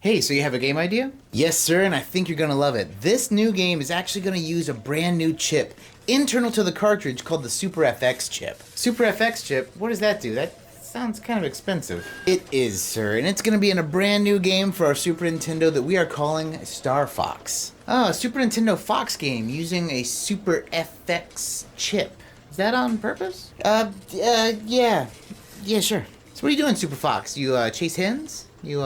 Hey, so you have a game idea? Yes, sir, and I think you're gonna love it. This new game is actually gonna use a brand new chip internal to the cartridge called the Super FX chip. Super FX chip? What does that do? That sounds kind of expensive. It is, sir, and it's gonna be in a brand new game for our Super Nintendo that we are calling Starfox. Oh, a Super Nintendo Fox game using a Super FX chip. Is that on purpose? Yeah. Yeah, sure. So what are you doing, Super Fox? You, chase hens? You,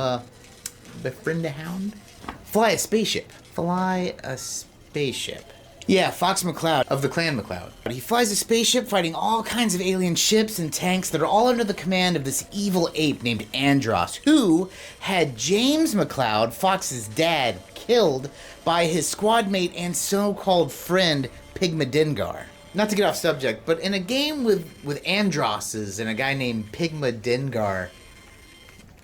befriend a hound? Fly a spaceship. Fly a spaceship. Yeah, Fox McCloud of the Clan McCloud. He flies a spaceship fighting all kinds of alien ships and tanks that are all under the command of this evil ape named Andros, who had James McCloud, Fox's dad, killed by his squad mate and so-called friend, Pigma Dengar. Not to get off subject, but in a game with Andros's and a guy named Pigma Dengar,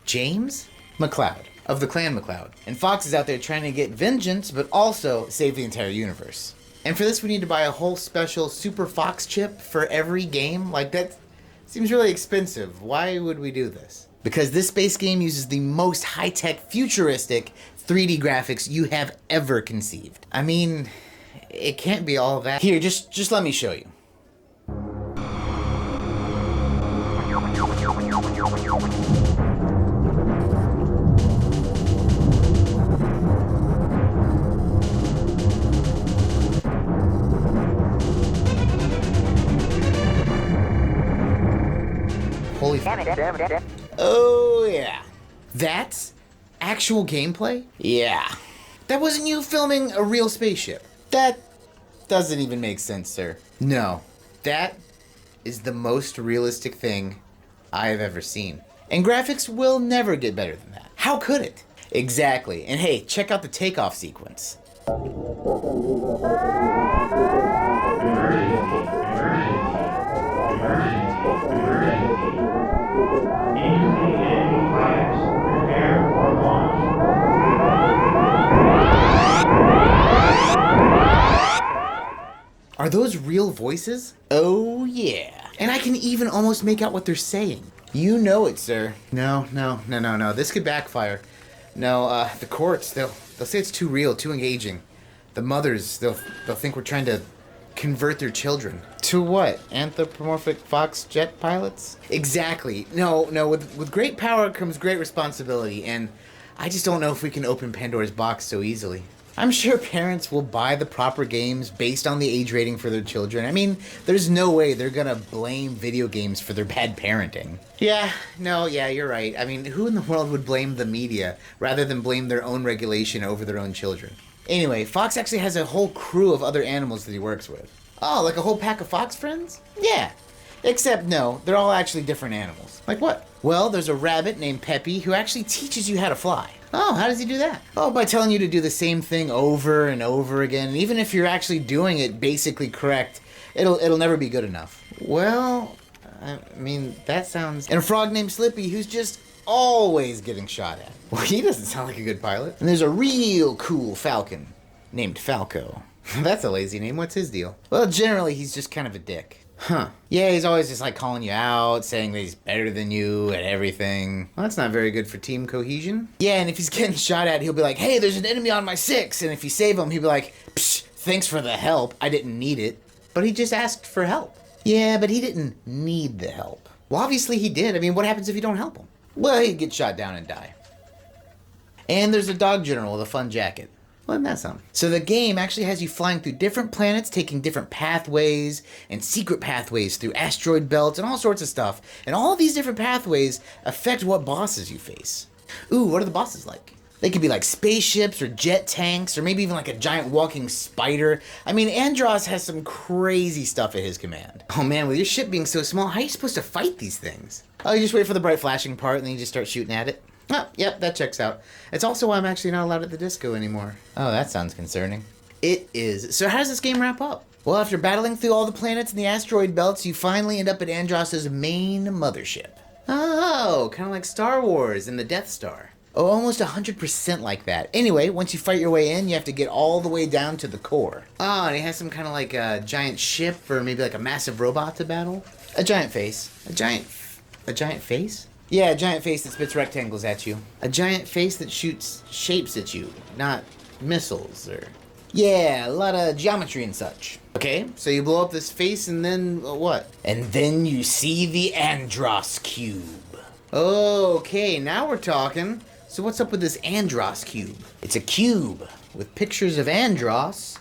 James McCloud of the Clan McCloud. And Fox is out there trying to get vengeance, but also save the entire universe. And for this, we need to buy a whole special Super Fox chip for every game? Like, that seems really expensive. Why would we do this? Because this space game uses the most high-tech, futuristic 3D graphics you have ever conceived. I mean, it can't be all that. Here, just let me show you. Holy f***. Oh, yeah. That's actual gameplay? Yeah. That wasn't you filming a real spaceship. That doesn't even make sense, sir. No. That is the most realistic thing I've ever seen. And graphics will never get better than that. How could it? Exactly. And hey, check out the takeoff sequence. Are those real voices? Oh yeah. And I can even almost make out what they're saying. You know it, sir. No. This could backfire. No, the courts, they'll say it's too real, too engaging. The mothers, they'll think we're trying to convert their children. To what? Anthropomorphic Fox jet pilots? Exactly. No, with great power comes great responsibility, and I just don't know if we can open Pandora's box so easily. I'm sure parents will buy the proper games based on the age rating for their children. I mean, there's no way they're gonna blame video games for their bad parenting. Yeah, you're right. I mean, who in the world would blame the media rather than blame their own regulation over their own children? Anyway, Fox actually has a whole crew of other animals that he works with. Oh, like a whole pack of Fox friends? Yeah. Except no, they're all actually different animals. Like what? Well, there's a rabbit named Peppy who actually teaches you how to fly. Oh, how does he do that? Oh, by telling you to do the same thing over and over again. And even if you're actually doing it basically correct, it'll never be good enough. Well, I mean, that sounds... And a frog named Slippy who's just always getting shot at. Well, he doesn't sound like a good pilot. And there's a real cool falcon named Falco. That's a lazy name. What's his deal? Well, generally, he's just kind of a dick. Huh. Yeah, he's always just like calling you out, saying that he's better than you at everything. Well, that's not very good for team cohesion. Yeah, and if he's getting shot at, he'll be like, hey, there's an enemy on my 6. And if you save him, he'll be like, psh, thanks for the help. I didn't need it. But he just asked for help. Yeah, but he didn't need the help. Well, obviously he did. I mean, what happens if you don't help him? Well, he'd get shot down and die. And there's a dog general with a fun jacket. Well, isn't that something? So the game actually has you flying through different planets, taking different pathways and secret pathways through asteroid belts and all sorts of stuff. And all these different pathways affect what bosses you face. Ooh, what are the bosses like? They could be like spaceships or jet tanks or maybe even like a giant walking spider. I mean, Andros has some crazy stuff at his command. Oh man, with your ship being so small, how are you supposed to fight these things? Oh, you just wait for the bright flashing part and then you just start shooting at it? Oh, yep, that checks out. It's also why I'm actually not allowed at the disco anymore. Oh, that sounds concerning. It is. So how does this game wrap up? Well, after battling through all the planets and the asteroid belts, you finally end up at Andros's main mothership. Oh, kind of like Star Wars and the Death Star. Oh, almost 100% like that. Anyway, once you fight your way in, you have to get all the way down to the core. Oh, and it has some kind of like a giant ship or maybe like a massive robot to battle. A giant face. A giant face? Yeah, a giant face that spits rectangles at you. A giant face that shoots shapes at you, not missiles or... Yeah, a lot of geometry and such. Okay, so you blow up this face and then what? And then you see the Andros Cube. Okay, now we're talking. So what's up with this Andros Cube? It's a cube with pictures of Andros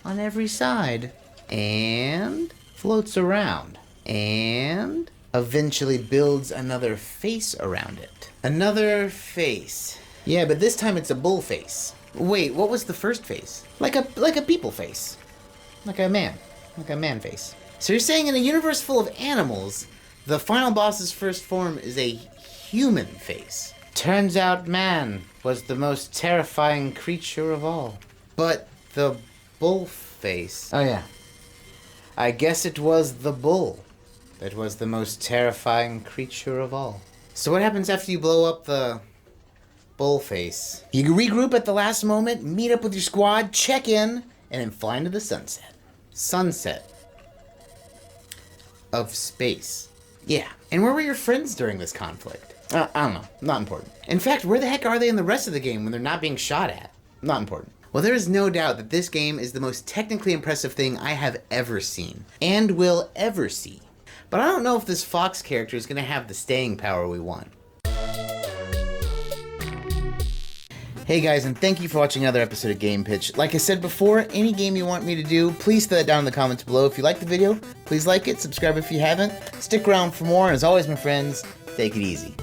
on every side. And floats around. And eventually builds another face around it. Another face. Yeah, but this time it's a bull face. Wait, what was the first face? Like a people face. Like a man face. So you're saying in a universe full of animals, the final boss's first form is a human face. Turns out man was the most terrifying creature of all. But the bull face... Oh yeah. I guess it was the bull that was the most terrifying creature of all. So what happens after you blow up the bull face? You regroup at the last moment, meet up with your squad, check in, and then fly into the sunset. Sunset of space. Yeah. And where were your friends during this conflict? I don't know. Not important. In fact, where the heck are they in the rest of the game when they're not being shot at? Not important. Well, there is no doubt that this game is the most technically impressive thing I have ever seen, and will ever see. But I don't know if this Fox character is going to have the staying power we want. Hey guys, and thank you for watching another episode of Game Pitch. Like I said before, any game you want me to do, please throw that down in the comments below. If you like the video, please like it, subscribe if you haven't, stick around for more, and as always, my friends, take it easy.